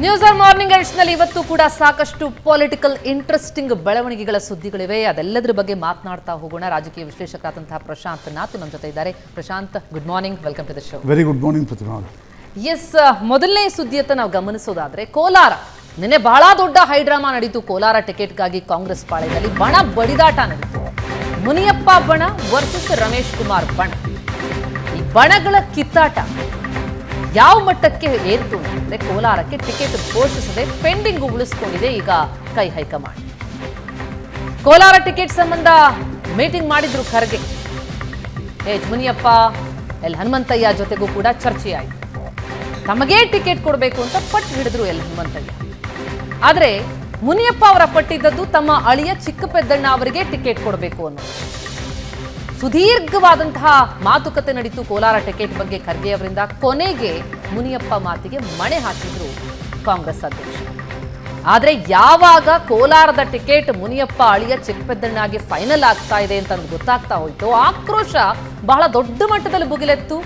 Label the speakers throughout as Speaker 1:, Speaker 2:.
Speaker 1: News on morning ನಲ್ಲಿ ಇವತ್ತು ಕೂಡ ಸಾಕಷ್ಟು ಪೊಲಿಟಿಕಲ್ ಇಂಟ್ರೆಸ್ಟಿಂಗ್ ಬೆಳವಣಿಗೆಗಳ ಸುದ್ದಿಗಳಿವೆ. ಅದೆಲ್ಲದರ ಬಗ್ಗೆ ಮಾತನಾಡ್ತಾ ಹೋಗೋಣ. ರಾಜಕೀಯ ವಿಶ್ಲೇಷಕರಾದಂತಹ ಪ್ರಶಾಂತ್ ನಾಥ್ ನಮ್ಮ ಜೊತೆ ಇದ್ದಾರೆ. Prashanth, good morning, welcome to the show.
Speaker 2: Very good morning Prathima.
Speaker 1: Yes, ಮೊದಲನೇ ಸುದ್ದಿಯತ್ತ ನಾವು ಗಮನಿಸೋದಾದ್ರೆ ಕೋಲಾರ. ನಿನ್ನೆ ಬಹಳ ದೊಡ್ಡ ಹೈಡ್ರಾಮಾ ನಡೀತು ಕೋಲಾರ ಟಿಕೆಟ್ಗಾಗಿ ಕಾಂಗ್ರೆಸ್ ಪಾಳ್ಯದಲ್ಲಿ. ಬಣ ಬಡಿದಾಟ ನಡೀತು. ಮುನಿಯಪ್ಪ ಬಣ ವರ್ಸಸ್ ರಮೇಶ್ ಕುಮಾರ್ ಬಣ. ಈ ಬಣಗಳ ಕಿತ್ತಾಟ ಯಾವ ಮಟ್ಟಕ್ಕೆ ಏರಿತು ಅಂದ್ರೆ ಕೋಲಾರಕ್ಕೆ ಟಿಕೆಟ್ ಘೋಷಿಸದೆ ಪೆಂಡಿಂಗ್ ಉಳಿಸಿಕೊಂಡಿದೆ ಈಗ ಕೈ ಹೈಕಮಾಂಡ್. ಕೋಲಾರ ಟಿಕೆಟ್ ಸಂಬಂಧ ಮೀಟಿಂಗ್ ಮಾಡಿದ್ರು ಖರ್ಗೆ. ಮುನಿಯಪ್ಪ, ಎಲ್ ಹನುಮಂತಯ್ಯ ಜೊತೆಗೂ ಕೂಡ ಚರ್ಚೆ ಆಯಿತು. ತಮಗೇ ಟಿಕೆಟ್ ಕೊಡಬೇಕು ಅಂತ ಪಟ್ಟು ಹಿಡಿದ್ರು ಎಲ್ ಹನುಮಂತಯ್ಯ. ಆದ್ರೆ ಮುನಿಯಪ್ಪ ಅವರ ಪಟ್ಟಿದ್ದದ್ದು ತಮ್ಮ ಅಳಿಯ ಚಿಕ್ಕ ಪೆದ್ದಣ್ಣ ಅವರಿಗೆ ಟಿಕೆಟ್ ಕೊಡಬೇಕು ಅನ್ನೋದು. ಸುದೀರ್ಘವಾದಂತಹ ಮಾತುಕತೆ ನಡೀತು ಕೋಲಾರ ಟಿಕೆಟ್ ಬಗ್ಗೆ ಖರ್ಗೆ ಅವರಿಂದ. ಕೊನೆಗೆ ಮುನಿಯಪ್ಪ ಮಾತಿಗೆ ಮಣೆ ಹಾಕಿದ್ರು ಕಾಂಗ್ರೆಸ್ ಅಧ್ಯಕ್ಷ. ಆದ್ರೆ ಯಾವಾಗ ಕೋಲಾರದ ಟಿಕೆಟ್ ಮುನಿಯಪ್ಪ ಅಳಿಯ ಚಿಕ್ಕಪೆದ್ದಣ್ಣಾಗಿ ಫೈನಲ್ ಆಗ್ತಾ ಇದೆ ಅಂತ ಗೊತ್ತಾಗ್ತಾ ಹೋಯ್ತು, ಆಕ್ರೋಶ ಬಹಳ ದೊಡ್ಡ ಮಟ್ಟದಲ್ಲಿ ಭುಗಿಲೆತ್ತು.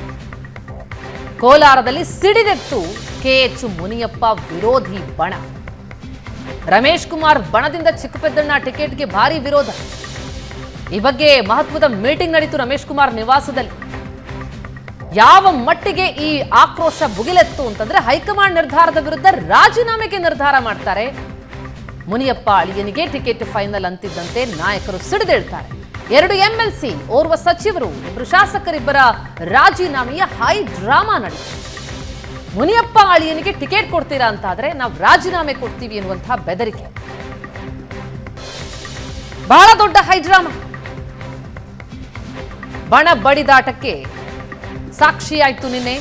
Speaker 1: ಕೋಲಾರದಲ್ಲಿ ಸಿಡಿದೆತ್ತು KH ಮುನಿಯಪ್ಪ ವಿರೋಧಿ ಬಣ. ರಮೇಶ್ ಕುಮಾರ್ ಬಣದಿಂದ ಚಿಕ್ಕಪೆದ್ದಣ್ಣ ಟಿಕೆಟ್ಗೆ ಭಾರಿ ವಿರೋಧ. ಈ ಬಗ್ಗೆ ಮಹತ್ವದ ಮೀಟಿಂಗ್ ನಡೀತು ರಮೇಶ್ ಕುಮಾರ್ ನಿವಾಸದಲ್ಲಿ. ಯಾವ ಮಟ್ಟಿಗೆ ಈ ಆಕ್ರೋಶ ಭುಗಿಲೆತ್ತು ಅಂತಂದ್ರೆ ಹೈಕಮಾಂಡ್ ನಿರ್ಧಾರದ ವಿರುದ್ಧ ರಾಜೀನಾಮೆಗೆ ನಿರ್ಧಾರ ಮಾಡ್ತಾರೆ. ಮುನಿಯಪ್ಪ ಅಳಿಯನಿಗೆ ಟಿಕೆಟ್ ಫೈನಲ್ ಅಂತಿದ್ದಂತೆ ನಾಯಕರು ಸಿಡಿದೇಳ್ತಾರೆ. 2 MLC, ಓರ್ವ ಸಚಿವರು, 2 ಶಾಸಕರಿಬ್ಬರ ರಾಜೀನಾಮೆಯ ಹೈ ಡ್ರಾಮಾ ನಡೀತು. ಮುನಿಯಪ್ಪ ಅಳಿಯನಿಗೆ ಟಿಕೆಟ್ ಕೊಡ್ತೀರಾ ಅಂತಾದ್ರೆ ನಾವು ರಾಜೀನಾಮೆ ಕೊಡ್ತೀವಿ ಎನ್ನುವಂತಹ ಬೆದರಿಕೆ. ಬಹಳ ದೊಡ್ಡ ಹೈ ಡ್ರಾಮಾ. ಬಣ ಬಡಿದಾಟಕ್ಕೆ ಸಾಕ್ಷಿಯಾಯ್ತು ನಿನ್ನೆ.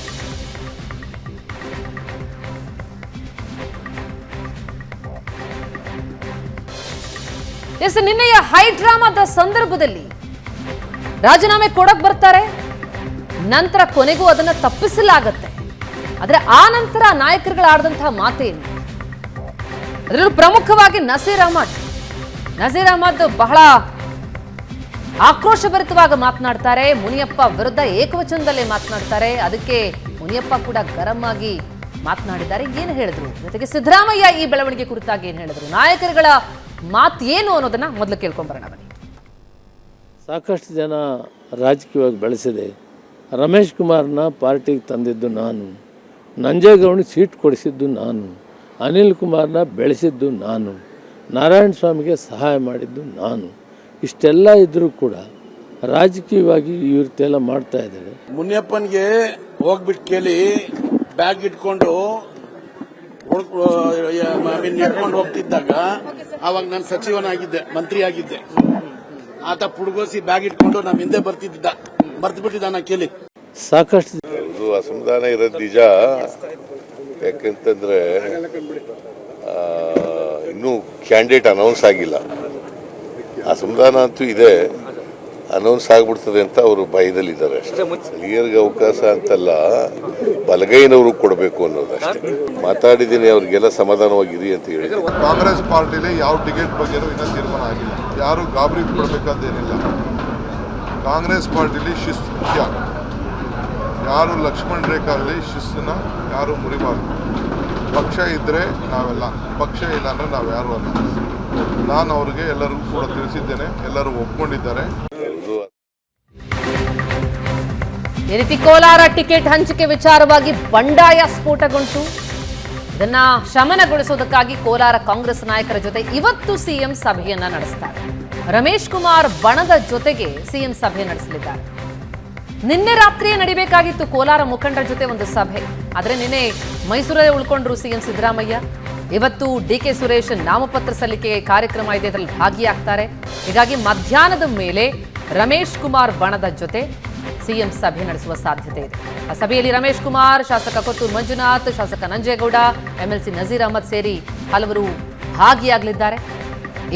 Speaker 1: ನಿನ್ನೆಯ ಹೈ ಡ್ರಾಮಾದ ಸಂದರ್ಭದಲ್ಲಿ ರಾಜೀನಾಮೆ ಕೊಡಕ್ ಬರ್ತಾರೆ, ನಂತರ ಕೊನೆಗೂ ಅದನ್ನ ತಪ್ಪಿಸಲಾಗತ್ತೆ. ಆದ್ರೆ ಆ ನಂತರ ನಾಯಕರುಗಳು ಆಡಿದಂತಹ ಮಾತೇನು? ಅದರಲ್ಲೂ ಪ್ರಮುಖವಾಗಿ ನಸೀರ್ ಅಹಮದ್ ಬಹಳ ಆಕ್ರೋಶಭರಿತವಾಗಿ ಮಾತನಾಡ್ತಾರೆ. ಮುನಿಯಪ್ಪ ವಿರುದ್ಧ ಏಕವಚನದಲ್ಲೇ ಮಾತನಾಡ್ತಾರೆ. ಅದಕ್ಕೆ ಮುನಿಯಪ್ಪ ಕೂಡ ಗರಂ ಆಗಿ ಮಾತನಾಡಿದ್ದಾರೆ. ಏನು ಹೇಳಿದ್ರು? ಜೊತೆಗೆ ಸಿದ್ದರಾಮಯ್ಯ ಈ ಬೆಳವಣಿಗೆ ಕುರಿತಾಗಿ ಏನು ಹೇಳಿದ್ರು? ನಾಯಕರುಗಳ ಮಾತು ಏನು ಅನ್ನೋದನ್ನ ಮೊದಲು ಕೇಳ್ಕೊಂಡ್ಬರೋಣ ಬನ್ನಿ.
Speaker 3: ಸಾಕಷ್ಟು ಜನ ರಾಜಕೀಯವಾಗಿ ಬೆಳೆಸಿದೆ. ರಮೇಶ್ ಕುಮಾರ್ನ ಪಾರ್ಟಿಗೆ ತಂದಿದ್ದು ನಾನು, ನಂಜೇಗೌಡನಿಗೆ ಸೀಟ್ ಕೊಡಿಸಿದ್ದು ನಾನು, ಅನಿಲ್ ಕುಮಾರ್ನ ಬೆಳೆಸಿದ್ದು ನಾನು, ನಾರಾಯಣ ಸ್ವಾಮಿಗೆ ಸಹಾಯ ಮಾಡಿದ್ದು ನಾನು. ಇಷ್ಟೆಲ್ಲ ಇದ್ರೂ ಕೂಡ ರಾಜಕೀಯವಾಗಿ ಈ ರೀತಿಯೆಲ್ಲ ಮಾಡ್ತಾ ಇದ್ದಾರೆ.
Speaker 4: ಮುನಿಯಪ್ಪನಿಗೆ ಹೋಗ್ಬಿಟ್ಟು ಕೇಳಿ ಬ್ಯಾಗ್ ಇಟ್ಕೊಂಡು ಇಟ್ಕೊಂಡು ಹೋಗ್ತಿದ್ದಾಗ ಅವಾಗ ನಾನು ಸಚಿವನಾಗಿದ್ದೆ, ಮಂತ್ರಿ ಆಗಿದ್ದೆ. ಆತ ಪುಡ್ಗೋಸಿ ಬ್ಯಾಗ್ ಇಟ್ಕೊಂಡು ನಮ್ಮ ಹಿಂದೆ ಬರ್ತು ಬಿಟ್ಟಿದ್ದಾನ ಕೇಳಿ.
Speaker 3: ಸಾಕಷ್ಟು
Speaker 5: ಅಸಮಾಧಾನ ಇರೋದು ನಿಜ. ಯಾಕೆಂತಂದ್ರೆ ಇನ್ನೂ ಕ್ಯಾಂಡಿಡೇಟ್ ಅನೌನ್ಸ್ ಆಗಿಲ್ಲ. ಅಸಮಾಧಾನ ಅಂತೂ ಇದೆ, ಅನೌನ್ಸ್ ಆಗ್ಬಿಡ್ತದೆ ಅಂತ ಅವರು ಭಯದಲ್ಲಿದ್ದಾರೆ ಅಷ್ಟೇ. ಹಿರಿಯರಿಗೆ ಅವಕಾಶ ಅಂತಲ್ಲ, ಬಲಗೈನವರು ಕೊಡಬೇಕು ಅನ್ನೋದಷ್ಟೇ. ಮಾತಾಡಿದ್ದೀನಿ, ಅವ್ರಿಗೆಲ್ಲ ಸಮಾಧಾನವಾಗಿರಿ ಅಂತ ಹೇಳಿ.
Speaker 6: ಕಾಂಗ್ರೆಸ್ ಪಾರ್ಟಿಲಿ ಯಾವ ಟಿಕೆಟ್ ಬಗ್ಗೆನೂ ಇನ್ನೂ ತೀರ್ಮಾನ ಆಗಿಲ್ಲ. ಯಾರು ಗಾಬರಿ ಪಡಬೇಕಂತೇನಿಲ್ಲ. ಕಾಂಗ್ರೆಸ್ ಪಾರ್ಟಿಲಿ ಶಿಸ್ತು ಮುಖ್ಯ. ಯಾರು ಲಕ್ಷ್ಮಣ್ ರೇಖಾದಲ್ಲಿ ಶಿಸ್ತನ್ನ ಯಾರು ಮುರಿಬಾರ್ದು. ಪಕ್ಷ ಇದ್ದರೆ ನಾವೆಲ್ಲ, ಪಕ್ಷ ಇಲ್ಲ ಅಂದರೆ ನಾವು ಯಾರು ಅಲ್ಲ. ನಾನು ಅವ್ರಿಗೆ ಎಲ್ಲರಿಗೂ ಕೂಡ ತಿಳಿಸಿದ್ದೇನೆ, ಎಲ್ಲರೂ ಒಪ್ಕೊಂಡಿದ್ದಾರೆ.
Speaker 1: ಈ ರೀತಿ ಕೋಲಾರ ಟಿಕೆಟ್ ಹಂಚಿಕೆ ವಿಚಾರವಾಗಿ ಬಂಡಾಯ ಸ್ಫೋಟಗೊಂಡು ಇದನ್ನ ಶಮನಗೊಳಿಸುವುದಕ್ಕಾಗಿ ಕೋಲಾರ ಕಾಂಗ್ರೆಸ್ ನಾಯಕರ ಜೊತೆ ಇವತ್ತು ಸಿಎಂ ಸಭೆಯನ್ನ ನಡೆಸ್ತಾರೆ. ರಮೇಶ್ ಕುಮಾರ್ ಬಣದ ಜೊತೆಗೆ ಸಿಎಂ ಸಭೆ ನಡೆಸಲಿದ್ದಾರೆ. ನಿನ್ನೆ ರಾತ್ರಿಯೇ ನಡಿಬೇಕಾಗಿತ್ತು ಕೋಲಾರ ಮುಖಂಡರ ಜೊತೆ ಒಂದು ಸಭೆ. ಆದ್ರೆ ನಿನ್ನೆ ಮೈಸೂರಲ್ಲೇ ಉಳ್ಕೊಂಡ್ರು ಸಿಎಂ ಸಿದ್ದರಾಮಯ್ಯ. ಇವತ್ತು DK ಸುರೇಶ್ ನಾಮಪತ್ರ ಸಲ್ಲಿಕೆ ಕಾರ್ಯಕ್ರಮ ಇದೆ, ಅದರಲ್ಲಿ ಭಾಗಿಯಾಗ್ತಾರೆ. ಹೀಗಾಗಿ ಮಧ್ಯಾಹ್ನದ ಮೇಲೆ ರಮೇಶ್ ಕುಮಾರ್ ಬಣದ ಜೊತೆ ಸಿಎಂ ಸಭೆ ನಡೆಸುವ ಸಾಧ್ಯತೆ ಇದೆ. ಆ ಸಭೆಯಲ್ಲಿ ರಮೇಶ್ ಕುಮಾರ್, ಶಾಸಕ ಕೊತ್ತೂರು ಮಂಜುನಾಥ್, ಶಾಸಕ ನಂಜೇಗೌಡ, MLC ನಸೀರ್ ಅಹಮದ್ ಸೇರಿ ಹಲವರು ಭಾಗಿಯಾಗಲಿದ್ದಾರೆ.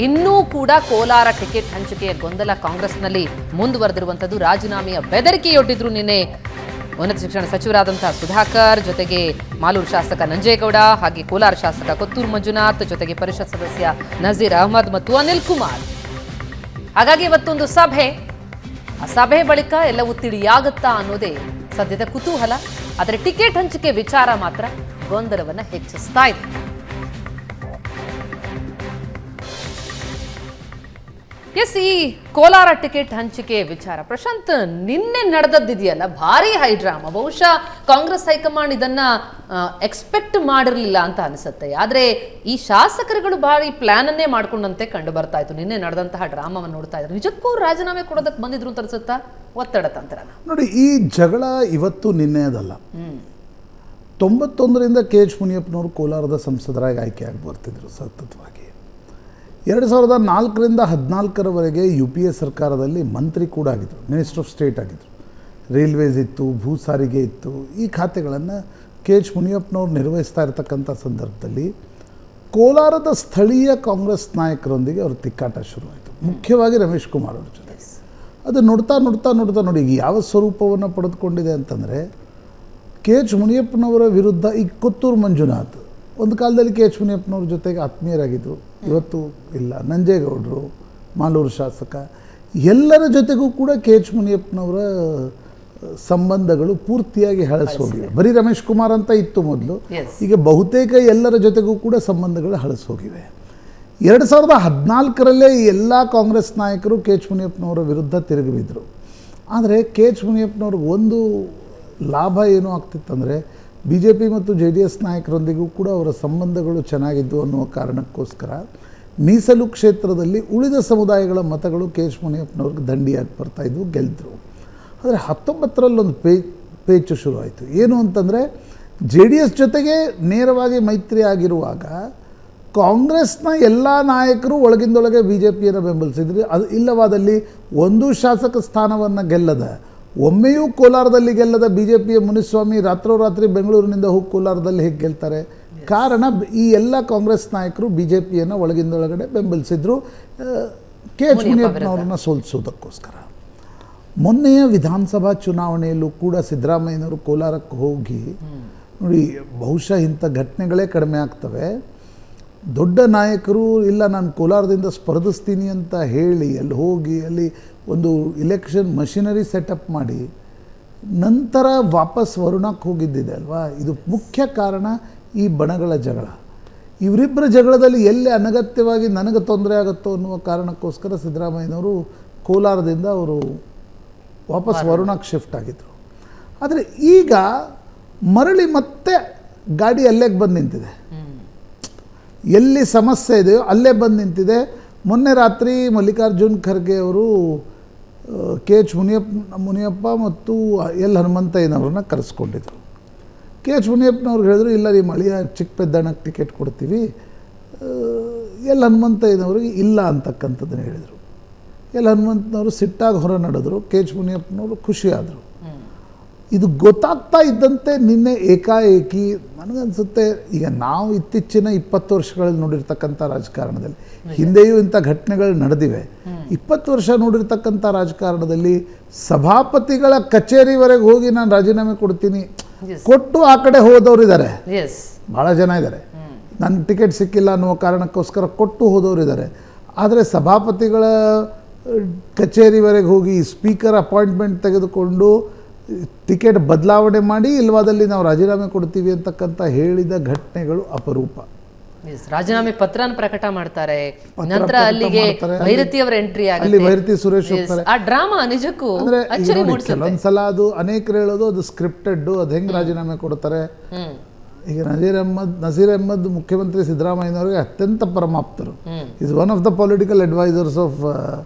Speaker 1: ಇನ್ನೂ ಕೂಡ ಕೋಲಾರ ಟಿಕೆಟ್ ಹಂಚಿಕೆಯ ಗೊಂದಲ ಕಾಂಗ್ರೆಸ್ನಲ್ಲಿ ಮುಂದುವರೆದಿರುವಂಥದ್ದು. ರಾಜೀನಾಮೆಯ ಬೆದರಿಕೆಯೊಡ್ಡಿದ್ರು ನಿನ್ನೆ ಉನ್ನತ ಶಿಕ್ಷಣ ಸಚಿವರಾದಂತಹ ಸುಧಾಕರ್, ಜೊತೆಗೆ ಮಾಲೂರು ಶಾಸಕ ನಂಜೇಗೌಡ, ಹಾಗೆ ಕೋಲಾರ ಶಾಸಕ ಕೊತ್ತೂರು ಮಂಜುನಾಥ್, ಜೊತೆಗೆ ಪರಿಷತ್ ಸದಸ್ಯ ನಸೀರ್ ಅಹಮದ್ ಮತ್ತು ಅನಿಲ್ ಕುಮಾರ್. ಹಾಗಾಗಿ ಇವತ್ತೊಂದು ಸಭೆ. ಆ ಸಭೆ ಬಳಿಕ ಎಲ್ಲವೂ ತಿಳಿಯಾಗುತ್ತಾ ಅನ್ನೋದೇ ಸದ್ಯದ ಕುತೂಹಲ. ಆದರೆ ಟಿಕೆಟ್ ಹಂಚಿಕೆ ವಿಚಾರ ಮಾತ್ರ ಗೊಂದಲವನ್ನ ಹೆಚ್ಚಿಸ್ತಾ ಇದೆ. ಎಸ್, ಈ ಕೋಲಾರ ಟಿಕೆಟ್ ಹಂಚಿಕೆ ವಿಚಾರ ಪ್ರಶಾಂತ್, ನಿನ್ನೆ ನಡೆದದ್ದಿದೆಯಲ್ಲ ಭಾರಿ ಹೈಡ್ರಾಮಾ. ಬಹುಶಃ ಕಾಂಗ್ರೆಸ್ ಹೈಕಮಾಂಡ್ ಇದನ್ನ ಎಕ್ಸ್ಪೆಕ್ಟ್ ಮಾಡಿರಲಿಲ್ಲ ಅಂತ ಅನಿಸುತ್ತೆ. ಆದ್ರೆ ಈ ಶಾಸಕರುಗಳು ಭಾರಿ ಪ್ಲಾನ್ ಅನ್ನೇ ಮಾಡ್ಕೊಂಡಂತೆ ಕಂಡು ಬರ್ತಾ ಇತ್ತು. ನಿನ್ನೆ ನಡೆದಂತಹ ಡ್ರಾಮಾವನ್ನು ನೋಡ್ತಾ ಇದ್ರು. ನಿಜಕ್ಕೂ ರಾಜೀನಾಮೆ ಕೊಡೋದಕ್ಕೆ ಬಂದಿದ್ರು ಅಂತ ಅನ್ಸುತ್ತಾ? ಒತ್ತಡ ತಂತ್ರನ
Speaker 2: ನೋಡಿ, ಈ ಜಗಳ ಇವತ್ತು ನಿನ್ನೆದಲ್ಲ. 91ರಿಂದ KH ಮುನಿಯಪ್ಪನವರು ಕೋಲಾರದ ಸಂಸದರಾಗಿ ಆಯ್ಕೆಯಾಗಿ ಬರ್ತಿದ್ರು ಸತತವಾಗಿ. 2004ರಿಂದ 2014ರವರೆಗೆ UPA ಸರ್ಕಾರದಲ್ಲಿ ಮಂತ್ರಿ ಕೂಡ ಆಗಿದ್ದರು, ಮಿನಿಸ್ಟರ್ ಆಫ್ ಸ್ಟೇಟ್ ಆಗಿದ್ದರು. ರೈಲ್ವೇಸ್ ಇತ್ತು, ಭೂ ಸಾರಿಗೆ ಇತ್ತು. ಈ ಖಾತೆಗಳನ್ನು KH ಮುನಿಯಪ್ಪನವರು ನಿರ್ವಹಿಸ್ತಾ ಇರತಕ್ಕಂಥ ಸಂದರ್ಭದಲ್ಲಿ ಕೋಲಾರದ ಸ್ಥಳೀಯ ಕಾಂಗ್ರೆಸ್ ನಾಯಕರೊಂದಿಗೆ ಅವ್ರ ತಿಕ್ಕಾಟ ಶುರುವಾಯಿತು, ಮುಖ್ಯವಾಗಿ ರಮೇಶ್ ಕುಮಾರ್ ಅವ್ರ ಜೊತೆ. ಅದು ನೋಡ್ತಾ ನೋಡ್ತಾ ನೋಡ್ತಾ ನೋಡಿ ಈಗ ಯಾವ ಸ್ವರೂಪವನ್ನು ಪಡೆದುಕೊಂಡಿದೆ ಅಂತಂದರೆ, KH ಮುನಿಯಪ್ಪನವರ ವಿರುದ್ಧ ಈ ಕೊತ್ತೂರು ಮಂಜುನಾಥ್ ಒಂದು ಕಾಲದಲ್ಲಿ KH ಮುನಿಯಪ್ಪನವ್ರ ಜೊತೆಗೆ ಆತ್ಮೀಯರಾಗಿದ್ದರು, ಇವತ್ತು ಇಲ್ಲ. ನಂಜೇಗೌಡರು, ಮಾಲೂರು ಶಾಸಕ, ಎಲ್ಲರ ಜೊತೆಗೂ ಕೂಡ KH ಮುನಿಯಪ್ಪನವರ ಸಂಬಂಧಗಳು ಪೂರ್ತಿಯಾಗಿ ಹಳಸೋಗಿವೆ. ಬರೀ ರಮೇಶ್ ಕುಮಾರ್ ಅಂತ ಇತ್ತು ಮೊದಲು, ಈಗ ಬಹುತೇಕ ಎಲ್ಲರ ಜೊತೆಗೂ ಕೂಡ ಸಂಬಂಧಗಳು ಹಳಸೋಗಿವೆ. 2014ರಲ್ಲೇ ಎಲ್ಲ ಕಾಂಗ್ರೆಸ್ ನಾಯಕರು KH ಮುನಿಯಪ್ಪನವರ ವಿರುದ್ಧ ತಿರುಗಿಬಿದ್ರು. ಆದರೆ KH ಮುನಿಯಪ್ಪನವ್ರಿಗೆ ಒಂದು ಲಾಭ ಏನು ಆಗ್ತಿತ್ತಂದರೆ, BJP ಮತ್ತು JDS ನಾಯಕರೊಂದಿಗೂ ಕೂಡ ಅವರ ಸಂಬಂಧಗಳು ಚೆನ್ನಾಗಿದ್ದು ಅನ್ನುವ ಕಾರಣಕ್ಕೋಸ್ಕರ ಮೀಸಲು ಕ್ಷೇತ್ರದಲ್ಲಿ ಉಳಿದ ಸಮುದಾಯಗಳ ಮತಗಳು KH ಮುನಿಯಪ್ಪನವ್ರಿಗೆ ದಂಡಿಯಾಗಿ ಬರ್ತಾಯಿದ್ವು, ಗೆದ್ದರು. ಆದರೆ 19ರಲ್ಲೊಂದು ಪೇಚು ಶುರುವಾಯಿತು. ಏನು ಅಂತಂದರೆ, JDS ಜೊತೆಗೆ ನೇರವಾಗಿ ಮೈತ್ರಿ ಆಗಿರುವಾಗ ಕಾಂಗ್ರೆಸ್ನ ಎಲ್ಲ ನಾಯಕರು ಒಳಗಿಂದೊಳಗೆ BJPಯನ್ನು ಬೆಂಬಲಿಸಿದ್ರು. ಅದು ಇಲ್ಲವಾದಲ್ಲಿ ಒಂದು ಶಾಸಕ ಸ್ಥಾನವನ್ನು ಗೆಲ್ಲದ, ಒಮ್ಮೆಯೂ ಕೋಲಾರದಲ್ಲಿ ಗೆಲ್ಲದ BJPಯ ಮುನಿಸ್ವಾಮಿ ರಾತ್ರೋರಾತ್ರಿ ಬೆಂಗಳೂರಿನಿಂದ ಹೋಗಿ ಕೋಲಾರದಲ್ಲಿ ಹೇಗೆ ಗೆಲ್ತಾರೆ? ಕಾರಣ ಈ ಎಲ್ಲ ಕಾಂಗ್ರೆಸ್ ನಾಯಕರು BJPಯನ್ನು ಒಳಗಿಂದೊಳಗಡೆ ಬೆಂಬಲಿಸಿದ್ರು KH ಮುನಿಯಪ್ಪನವ್ರನ್ನ ಸೋಲಿಸೋದಕ್ಕೋಸ್ಕರ. ಮೊನ್ನೆಯ ವಿಧಾನಸಭಾ ಚುನಾವಣೆಯಲ್ಲೂ ಕೂಡ ಸಿದ್ದರಾಮಯ್ಯನವರು ಕೋಲಾರಕ್ಕೆ ಹೋಗಿ ನೋಡಿ, ಬಹುಶಃ ಇಂಥ ಘಟನೆಗಳೇ ಕಡಿಮೆ ಆಗ್ತವೆ. ದೊಡ್ಡ ನಾಯಕರು ಇಲ್ಲ ನಾನು ಕೋಲಾರದಿಂದ ಸ್ಪರ್ಧಿಸ್ತೀನಿ ಅಂತ ಹೇಳಿ ಅಲ್ಲಿ ಹೋಗಿ ಅಲ್ಲಿ ಒಂದು ಇಲೆಕ್ಷನ್ ಮಷಿನರಿ ಸೆಟಪ್ ಮಾಡಿ ನಂತರ ವಾಪಸ್ ವರುಣಕ್ಕೆ ಹೋಗಿದ್ದಿದೆ ಅಲ್ವಾ, ಇದು ಮುಖ್ಯ ಕಾರಣ ಈ ಬಣಗಳ ಜಗಳ. ಇವರಿಬ್ಬರ ಜಗಳದಲ್ಲಿ ಎಲ್ಲಿ ಅನಗತ್ಯವಾಗಿ ನನಗೆ ತೊಂದರೆ ಆಗುತ್ತೋ ಅನ್ನುವ ಕಾರಣಕ್ಕೋಸ್ಕರ ಸಿದ್ದರಾಮಯ್ಯನವರು ಕೋಲಾರದಿಂದ ಅವರು ವಾಪಸ್ ವರುಣಕ್ಕೆ ಶಿಫ್ಟ್ ಆಗಿದ್ದರು. ಆದರೆ ಈಗ ಮರಳಿ ಮತ್ತೆ ಗಾಡಿ ಅಲ್ಲೇ ಬಂದು ನಿಂತಿದೆ, ಎಲ್ಲಿ ಸಮಸ್ಯೆ ಇದೆಯೋ ಅಲ್ಲೇ ಬಂದು ನಿಂತಿದೆ. ಮೊನ್ನೆ ರಾತ್ರಿ ಮಲ್ಲಿಕಾರ್ಜುನ್ ಖರ್ಗೆ ಅವರು KH ಮುನಿಯಪ್ಪ ಮತ್ತು ಎಲ್ ಹನುಮಂತಯ್ಯನವ್ರನ್ನ ಕರೆಸ್ಕೊಂಡಿದ್ರು. KH ಮುನಿಯಪ್ಪನವ್ರು ಹೇಳಿದ್ರು, ಇಲ್ಲ ನಿಮ್ಮ ಅಳಿಯ ಚಿಕ್ಕಪೆದ್ದಣ್ಣಕ್ಕೆ ಟಿಕೆಟ್ ಕೊಡ್ತೀವಿ. ಎಲ್ ಹನುಮಂತಯ್ಯನವ್ರಿಗೆ ಇಲ್ಲ ಅಂತಕ್ಕಂಥದ್ದನ್ನು ಹೇಳಿದರು. ಎಲ್ ಹನುಮಂತನವರು ಸಿಟ್ಟಾಗಿ ಹೊರ ನಡೆದ್ರು, KH ಮುನಿಯಪ್ಪನವರು ಖುಷಿಯಾದರು. ಇದು ಗೊತ್ತಾಗ್ತಾ ಇದ್ದಂತೆ ನಿನ್ನೆ ಏಕಾಏಕಿ ನನಗನ್ಸುತ್ತೆ, ಈಗ ನಾವು ಇತ್ತೀಚಿನ 20 ವರ್ಷಗಳಲ್ಲಿ ನೋಡಿರ್ತಕ್ಕಂಥ ರಾಜಕಾರಣದಲ್ಲಿ, ಹಿಂದೆಯೂ ಇಂಥ ಘಟನೆಗಳು ನಡೆದಿವೆ. 20 ವರ್ಷ ನೋಡಿರ್ತಕ್ಕಂಥ ರಾಜಕಾರಣದಲ್ಲಿ ಸಭಾಪತಿಗಳ ಕಚೇರಿವರೆಗೆ ಹೋಗಿ ನಾನು ರಾಜೀನಾಮೆ ಕೊಡ್ತೀನಿ ಕೊಟ್ಟು ಆ ಕಡೆ ಹೋದವರು ಇದ್ದಾರೆ, ಭಾಳ ಜನ ಇದ್ದಾರೆ. ನನ್ನ ಟಿಕೆಟ್ ಸಿಕ್ಕಿಲ್ಲ ಅನ್ನುವ ಕಾರಣಕ್ಕೋಸ್ಕರ ಕೊಟ್ಟು ಹೋದವರು ಇದ್ದಾರೆ. ಆದರೆ ಸಭಾಪತಿಗಳ ಕಚೇರಿವರೆಗೆ ಹೋಗಿ ಸ್ಪೀಕರ್ ಅಪಾಯಿಂಟ್ಮೆಂಟ್ ತೆಗೆದುಕೊಂಡು ಟಿಕೆಟ್ ಬದಲಾವಣೆ ಮಾಡಿ ಇಲ್ವಾದಲ್ಲಿ ನಾವು ರಾಜೀನಾಮೆ ಕೊಡ್ತೀವಿ ಅಂತಕ್ಕಂಥ ಹೇಳಿದ ಘಟನೆಗಳು ಅಪರೂಪ.
Speaker 1: ರಾಜೀನಾಮೆ ಪತ್ರನ ಪ್ರಕಟ ಮಾಡ್ತಾರೆ, ನಂತರ ಅಲ್ಲಿಗೆ ಭೈರತಿ ಅವರ ಎಂಟ್ರಿ ಆಗುತ್ತೆ,
Speaker 2: ಅಲ್ಲಿ ಭೈರತಿ ಸುರೇಶ್ ಹೋಗ್ತಾರೆ.
Speaker 1: ಆ ಡ್ರಾಮಾ ನಿಜಕ್ಕೂ
Speaker 2: ಕೆಲವೊಂದ್ಸಲ ಅದು ಅನೇಕರು ಹೇಳೋದು ಅದು ಸ್ಕ್ರಿಪ್ಟೆಡ್, ಅದು ಹೆಂಗೆ ರಾಜೀನಾಮೆ ಕೊಡ್ತಾರೆ. ಈಗ ನಜೀರ್ ಅಹ್ಮದ್ ಮುಖ್ಯಮಂತ್ರಿ ಸಿದ್ದರಾಮಯ್ಯನವರಿಗೆ ಅತ್ಯಂತ ಪರಮಾಪ್ತರು. Is one of the political advisers of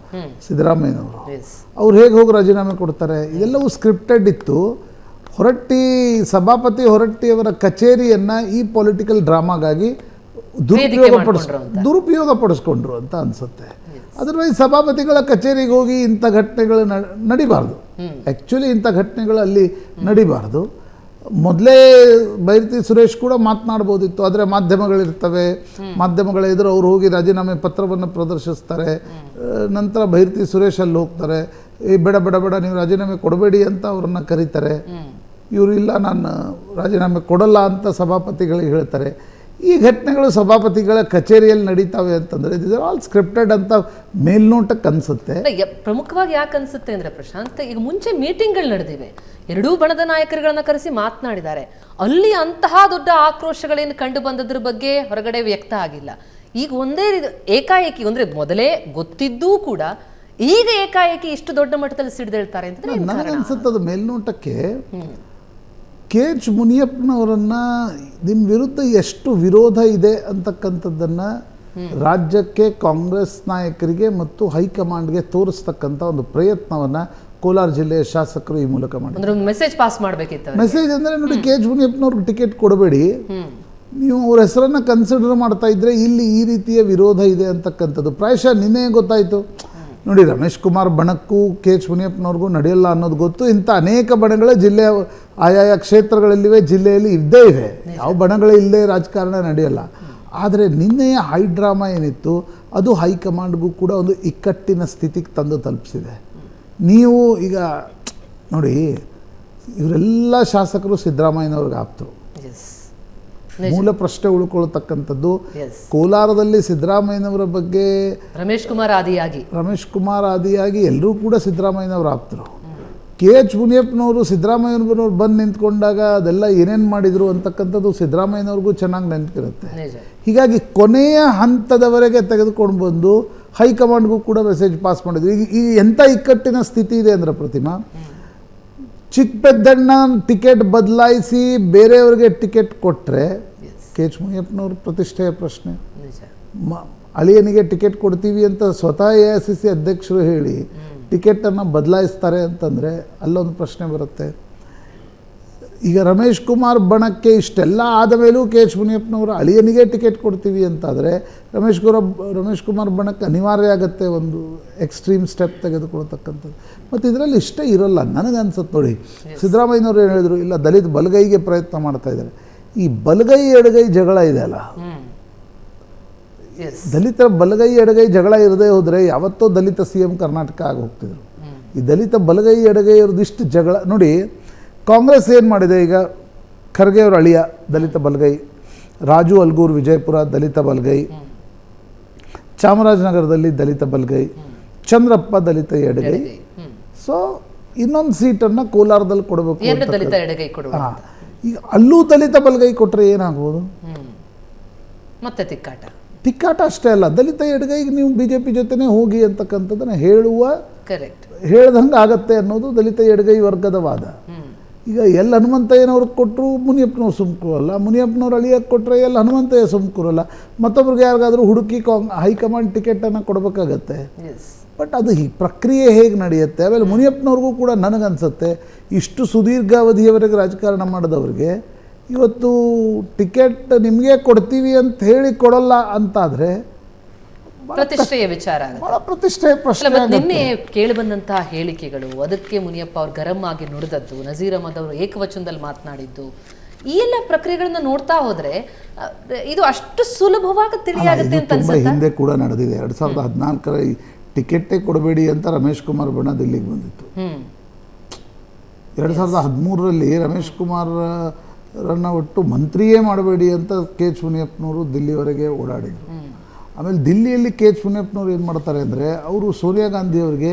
Speaker 2: ಸಿದ್ದರಾಮಯ್ಯನವರು. ಅವ್ರು ಹೇಗೆ ಹೋಗಿ ರಾಜೀನಾಮೆ ಕೊಡ್ತಾರೆ? ಇದೆಲ್ಲವೂ ಸ್ಕ್ರಿಪ್ಟೆಡ್ ಇತ್ತು. ಸಭಾಪತಿ ಹೊರಟ್ಟಿಯವರ ಕಚೇರಿಯನ್ನು ಈ ಪೊಲಿಟಿಕಲ್ ಡ್ರಾಮಾಗಾಗಿ ದುರುಪಯೋಗ ಪಡಿಸ್ಕೊಂಡ್ರು ಅಂತ ಅನಿಸುತ್ತೆ. ಅದರ್ವೈಸ್ ಸಭಾಪತಿಗಳ ಕಚೇರಿಗೆ ಹೋಗಿ ಇಂಥ ಘಟನೆಗಳು ನಡಿಬಾರ್ದು. ಆ್ಯಕ್ಚುಲಿ ಇಂಥ ಪ್ರಘಟನೆಗಳು ಅಲ್ಲಿ ನಡಿಬಾರ್ದು. ಮೊದಲೇ ಭೈರತಿ ಸುರೇಶ್ ಕೂಡ ಮಾತನಾಡ್ಬೋದಿತ್ತು, ಆದರೆ ಮಾಧ್ಯಮಗಳಿರ್ತವೆ, ಮಾಧ್ಯಮಗಳ ಎದುರು ಅವ್ರು ಹೋಗಿ ರಾಜೀನಾಮೆ ಪತ್ರವನ್ನು ಪ್ರದರ್ಶಿಸ್ತಾರೆ. ನಂತರ ಭೈರತಿ ಸುರೇಶ್ ಅಲ್ಲಿ ಹೋಗ್ತಾರೆ, ಬೇಡ ಬೇಡ ಬೇಡ ನೀವು ರಾಜೀನಾಮೆ ಕೊಡಬೇಡಿ ಅಂತ ಅವ್ರನ್ನ ಕರೀತಾರೆ. ಇವರು ಇಲ್ಲ ನಾನು ರಾಜೀನಾಮೆ ಕೊಡಲ್ಲ ಅಂತ ಸಭಾಪತಿಗಳಿಗೆ ಹೇಳ್ತಾರೆ. ಈ ಘಟನೆಗಳು ಸಭಾಪತಿಗಳ ಕಚೇರಿಯಲ್ಲಿ ನಡೀತಾವೆ ಅಂತಂದರೆ ಇದು ಆಲ್ ಸ್ಕ್ರಿಪ್ಟೆಡ್ ಅಂತ ಮೇಲ್ನೋಟಕ್ಕೆ ಅನಿಸುತ್ತೆ.
Speaker 1: ಪ್ರಮುಖವಾಗಿ ಯಾಕೆ ಅನ್ಸುತ್ತೆ ಅಂದ್ರೆ ಪ್ರಶಾಂತ್, ಈಗ ಮುಂಚೆ ಮೀಟಿಂಗ್ಗಳು ನಡೆದಿವೆ, ಎರಡೂ ಬಣದ ನಾಯಕರುಗಳನ್ನ ಕರೆಸಿ ಮಾತನಾಡಿದ್ದಾರೆ. ಅಲ್ಲಿ ಅಂತಹ ದೊಡ್ಡ ಆಕ್ರೋಶಗಳೇನು ಕಂಡು ಬಂದದ್ರ ಬಗ್ಗೆ ಹೊರಗಡೆ ವ್ಯಕ್ತ ಆಗಿಲ್ಲ. ಈಗ ಒಂದೇ ಏಕಾಏಕಿ ಅಂದ್ರೆ ಮೊದಲೇ ಗೊತ್ತಿದ್ದೂ ಕೂಡ ಈಗ ಏಕಾಏಕಿ ಇಷ್ಟು ದೊಡ್ಡ ಮಟ್ಟದಲ್ಲಿ ಸಿಡಿದೇಳ್ತಾರೆ ಅಂತಂದ್ರೆ
Speaker 2: ನನಗನ್ಸುತ್ತೆ ಅದು ಮೇಲ್ನೋಟಕ್ಕೆ ಕೆ ಎಚ್ ಮುನಿಯಪ್ಪನವರನ್ನ ನಿಮ್ಮ ವಿರುದ್ಧ ಎಷ್ಟು ವಿರೋಧ ಇದೆ ಅಂತಕ್ಕಂಥದ್ದನ್ನು ರಾಜ್ಯಕ್ಕೆ, ಕಾಂಗ್ರೆಸ್ ನಾಯಕರಿಗೆ ಮತ್ತು ಹೈಕಮಾಂಡ್ಗೆ ತೋರಿಸ್ತಕ್ಕಂಥ ಒಂದು ಪ್ರಯತ್ನವನ್ನು ಕೋಲಾರ ಜಿಲ್ಲೆಯ ಶಾಸಕರು ಈ ಮೂಲಕ ಮಾಡಿದ್ರು.
Speaker 1: ಮೆಸೇಜ್ ಪಾಸ್ ಮಾಡಬೇಕಿತ್ತು.
Speaker 2: ಮೆಸೇಜ್ ಅಂದರೆ ನೋಡಿ, ಕೆ ಎಚ್ ಮುನಿಯಪ್ಪನವ್ರಿಗೆ ಟಿಕೆಟ್ ಕೊಡಬೇಡಿ, ನೀವು ಅವ್ರ ಹೆಸರನ್ನು ಕನ್ಸಿಡರ್ ಮಾಡ್ತಾ ಇದ್ದರೆ ಇಲ್ಲಿ ಈ ರೀತಿಯ ವಿರೋಧ ಇದೆ ಅಂತಕ್ಕಂಥದ್ದು ಪ್ರಾಯಶಃ ನಿನ್ನೆ ಗೊತ್ತಾಯಿತು. ನೋಡಿ, ರಮೇಶ್ ಕುಮಾರ್ ಬಣಕ್ಕೂ ಕೆ ಎಚ್ ಮುನಿಯಪ್ಪನವ್ರಿಗೂ ನಡೆಯಲ್ಲ ಅನ್ನೋದು ಗೊತ್ತು. ಇಂಥ ಅನೇಕ ಬಣಗಳ ಜಿಲ್ಲೆಯ ಆಯಾಯ ಕ್ಷೇತ್ರಗಳಲ್ಲಿವೆ, ಜಿಲ್ಲೆಯಲ್ಲಿ ಇದ್ದೇ ಇವೆ, ಯಾವ ಬಣಗಳೇ ಇಲ್ಲದೆ ರಾಜಕಾರಣ ನಡೆಯಲ್ಲ. ಆದರೆ ನಿನ್ನೆಯ ಹೈ ಡ್ರಾಮಾ ಏನಿತ್ತು ಅದು ಹೈಕಮಾಂಡ್ಗೂ ಕೂಡ ಒಂದು ಇಕ್ಕಟ್ಟಿನ ಸ್ಥಿತಿಗೆ ತಂದು ತಲುಪಿಸಿದೆ. ನೀವು ಈಗ ನೋಡಿ, ಇವರೆಲ್ಲ ಶಾಸಕರು ಸಿದ್ದರಾಮಯ್ಯನವ್ರಿಗೆ ಆಪ್ತರು. ಮೂಲ ಪ್ರಶ್ನೆ ಉಳ್ಕೊಳ್ತಕ್ಕಂಥದ್ದು ಕೋಲಾರದಲ್ಲಿ ಸಿದ್ದರಾಮಯ್ಯನವರ ಬಗ್ಗೆ
Speaker 1: ರಮೇಶ್ ಕುಮಾರ್ ಆದಿಯಾಗಿ ಎಲ್ಲರೂ ಕೂಡ ಸಿದ್ದರಾಮಯ್ಯನವರ ಆಪ್ತರು. ಕೆ ಎಚ್ ಮುನಿಯಪ್ಪನವರು ಸಿದ್ದರಾಮಯ್ಯನವರು ಬಂದು ನಿಂತ್ಕೊಂಡಾಗ ಅದೆಲ್ಲ ಏನೇನು ಮಾಡಿದರು ಅಂತಕ್ಕಂಥದ್ದು ಸಿದ್ದರಾಮಯ್ಯನವ್ರಿಗೂ ಚೆನ್ನಾಗಿ ನೆನಪಿರುತ್ತೆ. ಹೀಗಾಗಿ ಕೊನೆಯ ಹಂತದವರೆಗೆ ತೆಗೆದುಕೊಂಡು ಬಂದು ಹೈಕಮಾಂಡ್ಗೂ ಕೂಡ ಮೆಸೇಜ್ ಪಾಸ್ ಮಾಡಿದ್ರು. ಈಗ ಎಂಥ ಇಕ್ಕಟ್ಟಿನ ಸ್ಥಿತಿ ಇದೆ ಅಂದರೆ ಪ್ರತಿಮಾ, ಚಿಕ್ಕಪೆದ್ದಣ್ಣ ಟಿಕೆಟ್ ಬದಲಾಯಿಸಿ ಬೇರೆಯವ್ರಿಗೆ ಟಿಕೆಟ್ ಕೊಟ್ಟರೆ ಕೆ ಎಚ್ ಮುನಿಯಪ್ಪನವ್ರ ಪ್ರತಿಷ್ಠೆಯ ಪ್ರಶ್ನೆ. ಅಳಿಯನಿಗೆ ಟಿಕೆಟ್ ಕೊಡ್ತೀವಿ ಅಂತ ಸ್ವತಃ AICC ಅಧ್ಯಕ್ಷರು ಹೇಳಿ ಟಿಕೆಟನ್ನು ಬದಲಾಯಿಸ್ತಾರೆ ಅಂತಂದರೆ ಅಲ್ಲೊಂದು ಪ್ರಶ್ನೆ ಬರುತ್ತೆ. ಈಗ ರಮೇಶ್ ಕುಮಾರ್ ಬಣಕ್ಕೆ ಇಷ್ಟೆಲ್ಲ ಆದ ಮೇಲೂ ಕೆ ಎಚ್ ಮುನಿಯಪ್ಪನವರು ಅಳಿಯನಿಗೆ ಟಿಕೆಟ್ ಕೊಡ್ತೀವಿ ಅಂತಾದರೆ ರಮೇಶ್ ಕುಮಾರ್ ಬಣಕ್ಕೆ ಅನಿವಾರ್ಯ ಆಗುತ್ತೆ ಒಂದು ಎಕ್ಸ್ಟ್ರೀಮ್ ಸ್ಟೆಪ್ ತೆಗೆದುಕೊಳ್ತಕ್ಕಂಥದ್ದು. ಮತ್ತು ಇದರಲ್ಲಿ ಇಷ್ಟೇ ಇರೋಲ್ಲ ನನಗನ್ಸುತ್ತೆ. ನೋಡಿ, ಸಿದ್ದರಾಮಯ್ಯನವರು ಏನು ಹೇಳಿದರು, ಇಲ್ಲ ದಲಿತ ಬಲಗೈಗೆ ಪ್ರಯತ್ನ ಮಾಡ್ತಾ ಇದ್ದಾರೆ. ಈ ಬಲಗೈ ಎಡಗೈ ಜಗಳ ಇದೆ ಅಲ್ಲ, ದಲಿತರ ಬಲಗೈ ಎಡಗೈ ಜಗಳ ಇರದೇ ಹೋದರೆ ಯಾವತ್ತೋ ದಲಿತ CM ಕರ್ನಾಟಕ ಆಗಿ ಹೋಗ್ತಿದ್ರು. ಈ ದಲಿತ ಬಲಗೈ ಎಡಗೈ ಇರೋದಿಷ್ಟು ಜಗಳ ನೋಡಿ. ಕಾಂಗ್ರೆಸ್ ಏನು ಮಾಡಿದೆ, ಈಗ ಖರ್ಗೆ ಅವರ ಅಳಿಯ ದಲಿತ ಬಲಗೈ, ರಾಜು ಅಲ್ಗೂರ್ ವಿಜಯಪುರ ದಲಿತ ಬಲಗೈ, ಚಾಮರಾಜನಗರದಲ್ಲಿ ದಲಿತ ಬಲಗೈ, ಚಂದ್ರಪ್ಪ ದಲಿತ ಎಡಗೈ. ಸೊ ಇನ್ನೊಂದು ಸೀಟನ್ನು ಕೋಲಾರದಲ್ಲಿ ಕೊಡಬೇಕು. ಈಗ ಅಲ್ಲೂ ದಲಿತ ಬಲಗೈ ಕೊಟ್ಟರೆ ಏನಾಗ್ಬೋದು? ಮತ್ತೆ
Speaker 2: ತಿಕ್ಕಾಟ ಅಷ್ಟೇ ಅಲ್ಲ, ದಲಿತ ಎಡಗೈಗೆ ನೀವು BJP ಜೊತೆನೇ ಹೋಗಿ ಅಂತಕ್ಕಂಥದ್ದನ್ನು ಹೇಳ್ದಂಗೆ ಆಗತ್ತೆ ಅನ್ನೋದು ದಲಿತ ಎಡಗೈ ವರ್ಗದ ವಾದ. ಈಗ ಎಲ್ ಹನುಮಂತಯ್ಯನವ್ರಿಗೆ ಕೊಟ್ಟರು ಮುನಿಯಪ್ಪನವ್ರು ಸುಮ್ಕೂರಲ್ಲ, ಮುನಿಯಪ್ಪನವ್ರು ಅಳಿಯಕ್ಕೆ ಕೊಟ್ಟರೆ ಎಲ್ ಹನುಮಂತಯ್ಯ ಸುಮ್ಕೂರಲ್ಲ, ಮತ್ತೊಬ್ರಿಗೆ ಯಾರಿಗಾದ್ರೂ ಹುಡುಕಿ ಹೈಕಮಾಂಡ್ ಟಿಕೆಟನ್ನು ಕೊಡಬೇಕಾಗತ್ತೆ. ಬಟ್ ಅದು ಈ ಪ್ರಕ್ರಿಯೆ ಹೇಗೆ ನಡೆಯುತ್ತೆ? ಆಮೇಲೆ ಮುನಿಯಪ್ಪನವ್ರಿಗೂ ಕೂಡ ನನಗನ್ಸುತ್ತೆ, ಇಷ್ಟು ಸುದೀರ್ಘಾವಧಿಯವರೆಗೆ ರಾಜಕಾರಣ ಮಾಡಿದವ್ರಿಗೆ ಇವತ್ತು ಟಿಕೆಟ್ ನಿಮಗೆ ಕೊಡ್ತೀವಿ ಅಂತ ಹೇಳಿ ಕೊಡಲ್ಲ ಅಂತಾದರೆ
Speaker 1: ಪ್ರತಿಷ್ಠೆಯ ವಿಚಾರ,
Speaker 2: ಬಹಳ ಪ್ರತಿಷ್ಠೆಯ ಪ್ರಶ್ನೆ.
Speaker 1: ನಿನ್ನೆ ಕೇಳಿ ಬಂದಂತಹ ಹೇಳಿಕೆಗಳು, ಅದಕ್ಕೆ ಮುನಿಯಪ್ಪ ಅವ್ರು ಗರಂ ಆಗಿ ನುಡಿದದ್ದು, ನಜೀರ್ ಅಹಮದ್ ಅವರು ಏಕವಚನದಲ್ಲಿ ಮಾತನಾಡಿದ್ದು, ಈ ಎಲ್ಲ ಪ್ರಕ್ರಿಯೆಗಳನ್ನ ನೋಡ್ತಾ ಹೋದ್ರೆ ಇದು ಅಷ್ಟು ಸುಲಭವಾಗಿ ತಿಳಿಯಾಗುತ್ತೆ ಅಂತ ಅನ್ಸುತ್ತೆ.
Speaker 2: ಹಿಂದೆ ಕೂಡ ನಡೆದಿದೆ. 2014ರ ಟಿಕೆಟೇ ಕೊಡಬೇಡಿ ಅಂತ ರಮೇಶ್ ಕುಮಾರ್ ಬಣ ದಿಲ್ಲಿಗೆ ಬಂದಿತ್ತು. 2013ರಲ್ಲಿ ರಮೇಶ್ ಕುಮಾರನ್ನ ಒಟ್ಟು ಮಂತ್ರಿಯೇ ಮಾಡಬೇಡಿ ಅಂತ ಕೆ ಎಚ್ ಮುನಿಯಪ್ಪನವರು ದಿಲ್ಲಿವರೆಗೆ ಓಡಾಡಿದರು. ಆಮೇಲೆ ದಿಲ್ಲಿಯಲ್ಲಿ ಕೆ ಎಚ್ ಮುನಿಯಪ್ಪನವ್ರು ಏನು ಮಾಡ್ತಾರೆ ಅಂದರೆ, ಅವರು ಸೋನಿಯಾ ಗಾಂಧಿಯವರಿಗೆ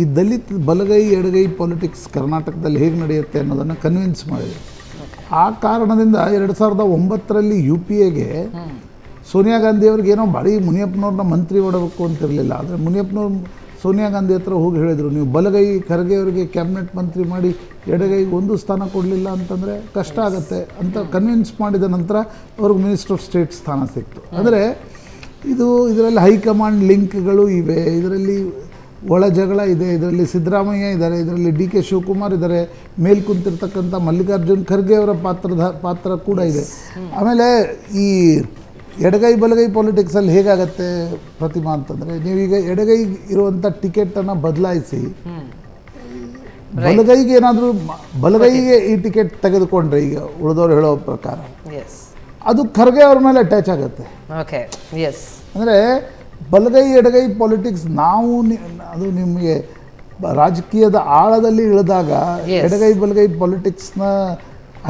Speaker 2: ಈ ದಲಿತ ಬಲಗೈ ಎಡಗೈ ಪಾಲಿಟಿಕ್ಸ್ ಕರ್ನಾಟಕದಲ್ಲಿ ಹೇಗೆ ನಡೆಯುತ್ತೆ ಅನ್ನೋದನ್ನು ಕನ್ವಿನ್ಸ್ ಮಾಡಿದರು. ಆ ಕಾರಣದಿಂದ 2009ರಲ್ಲಿ UPAಗೆ ಸೋನಿಯಾ ಗಾಂಧಿಯವ್ರಿಗೆ ಏನೋ ಭಾರಿ ಮುನಿಯಪ್ಪನವ್ರನ್ನ ಮಂತ್ರಿ ಮಾಡಬೇಕು ಅಂತಿರಲಿಲ್ಲ. ಆದರೆ ಮುನಿಯಪ್ಪನವ್ರು ಸೋನಿಯಾ ಗಾಂಧಿ ಹತ್ರ ಹೋಗಿ ಹೇಳಿದರು, ನೀವು ಬಲಗೈ ಖರ್ಗೆ ಅವರಿಗೆ ಕ್ಯಾಬಿನೆಟ್ ಮಂತ್ರಿ ಮಾಡಿ ಎಡಗೈಗೆ ಒಂದು ಸ್ಥಾನ ಕೊಡಲಿಲ್ಲ ಅಂತಂದರೆ ಕಷ್ಟ ಆಗುತ್ತೆ ಅಂತ ಕನ್ವಿನ್ಸ್ ಮಾಡಿದ ನಂತರ ಅವ್ರಿಗೆ ಮಿನಿಸ್ಟರ್ ಆಫ್ ಸ್ಟೇಟ್ ಸ್ಥಾನ ಸಿಕ್ತು. ಅಂದರೆ ಇದರಲ್ಲಿ ಹೈಕಮಾಂಡ್ ಲಿಂಕ್ಗಳು ಇವೆ, ಇದರಲ್ಲಿ ಒಳ ಜಗಳ ಇದೆ, ಇದರಲ್ಲಿ ಸಿದ್ದರಾಮಯ್ಯ ಇದ್ದಾರೆ, ಇದರಲ್ಲಿ DK ಶಿವಕುಮಾರ್ ಇದ್ದಾರೆ, ಮೇಲ್ ಕುಂತಿರ್ತಕ್ಕಂಥ ಮಲ್ಲಿಕಾರ್ಜುನ್ ಖರ್ಗೆ ಅವರ ಪಾತ್ರ ಕೂಡ ಇದೆ. ಆಮೇಲೆ ಈ ಎಡಗೈ ಬಲಗೈ ಪಾಲಿಟಿಕ್ಸಲ್ಲಿ ಹೇಗಾಗತ್ತೆ ಪ್ರತಿಮಾ ಅಂತಂದರೆ, ನೀವೀಗ ಎಡಗೈ ಇರುವಂಥ ಟಿಕೆಟನ್ನು ಬದಲಾಯಿಸಿ ಬಲಗೈಗೆ ಏನಾದರೂ ಬಲಗೈಗೆ ಈ ಟಿಕೆಟ್ ತೆಗೆದುಕೊಂಡ್ರೆ, ಈಗ ಉಳಿದವರು ಹೇಳೋ ಪ್ರಕಾರ ಅದು ಖರ್ಗೆ ಅವ್ರ ಮೇಲೆ ಅಟ್ಯಾಚ್ ಆಗುತ್ತೆ. ಅಂದರೆ ಬಲಗೈ ಎಡಗೈ ಪಾಲಿಟಿಕ್ಸ್ ಅದು ನಿಮಗೆ ರಾಜಕೀಯದ ಆಳದಲ್ಲಿ ಇಳಿದಾಗ ಎಡಗೈ ಬಲಗೈ ಪಾಲಿಟಿಕ್ಸ್ನ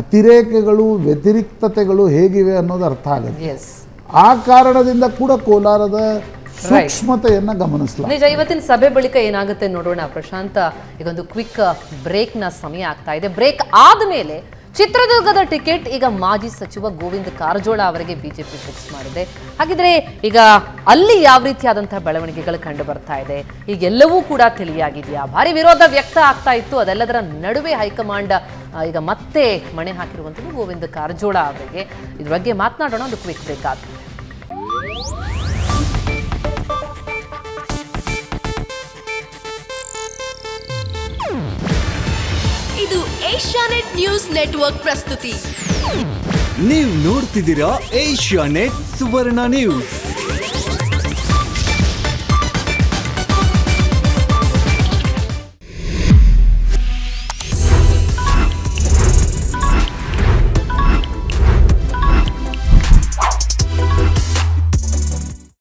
Speaker 2: ಅತಿರೇಕಗಳು ವ್ಯತಿರಿಕ್ತತೆಗಳು ಹೇಗಿವೆ ಅನ್ನೋದು ಅರ್ಥ ಆಗುತ್ತೆ.
Speaker 1: ಎಸ್,
Speaker 2: ಆ ಕಾರಣದಿಂದ ಕೂಡ ಕೋಲಾರದ ಸೂಕ್ಷ್ಮತೆಯನ್ನು ಗಮನಿಸಲಾಗಿದೆ.
Speaker 1: ನಿಜ. ಇವತ್ತಿನ ಸಭೆ ಬಳಿಕ ಏನಾಗುತ್ತೆ ನೋಡೋಣ ಪ್ರಶಾಂತ್. ಈಗೊಂದು ಕ್ವಿಕ್ ಬ್ರೇಕ್ನ ಸಮಯ ಆಗ್ತಾ ಇದೆ. ಬ್ರೇಕ್ ಆದಮೇಲೆ ಚಿತ್ರದುರ್ಗದ ಟಿಕೆಟ್ ಈಗ ಮಾಜಿ ಸಚಿವ ಗೋವಿಂದ ಕಾರಜೋಳ ಅವರಿಗೆ ಬಿಜೆಪಿ ಫಿಕ್ಸ್ ಮಾಡಿದೆ. ಹಾಗಿದ್ರೆ ಈಗ ಅಲ್ಲಿ ಯಾವ ರೀತಿಯಾದಂತಹ ಬೆಳವಣಿಗೆಗಳು ಕಂಡು ಬರ್ತಾ ಇದೆ, ಈಗೆಲ್ಲವೂ ಕೂಡ ತಿಳಿಯಾಗಿದೆಯಾ? ಭಾರಿ ವಿರೋಧ ವ್ಯಕ್ತ ಆಗ್ತಾ ಇತ್ತು. ಅದೆಲ್ಲದರ ನಡುವೆ ಹೈಕಮಾಂಡ್ ಈಗ ಮತ್ತೆ ಮಣೆ ಹಾಕಿರುವಂಥದ್ದು ಗೋವಿಂದ ಕಾರಜೋಳ ಅವರಿಗೆ. ಇದ್ರ ಬಗ್ಗೆ ಮಾತನಾಡೋಣ ಒಂದು ಕ್ವಿಕ್ ಬ್ರೇಕ್ ಆದ್ಮೇಲೆ.
Speaker 7: ಇದು ಏಷ್ಯಾನೆಟ್ ನ್ಯೂಸ್ ನೆಟ್ವರ್ಕ್ ಪ್ರಸ್ತುತಿ.
Speaker 8: ನೀವು ನೋಡ್ತಿದ್ದೀರಾ ಏಷ್ಯಾನೆಟ್ ಸುವರ್ಣ ನ್ಯೂಸ್.